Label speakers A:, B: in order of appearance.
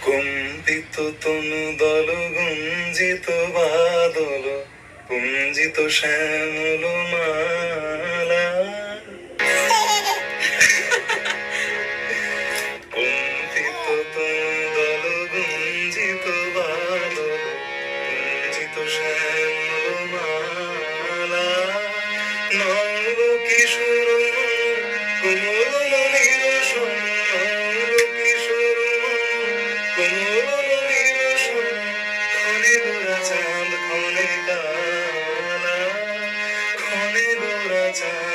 A: কম্পিত তনু দল গুঞ্জিত বাদল পুঞ্জিত শ্যামল মালা, কম্পিত তনু দল গুঞ্জিত বাদল পুঞ্জিত শ্যামল মালা, নব কিশোর কোমল মনির সন, নব কিশোর কোমল মনির সন, ক্ষণে গোরা চাঁদ ক্ষণে কালা, ক্ষণে গোরা চাঁদ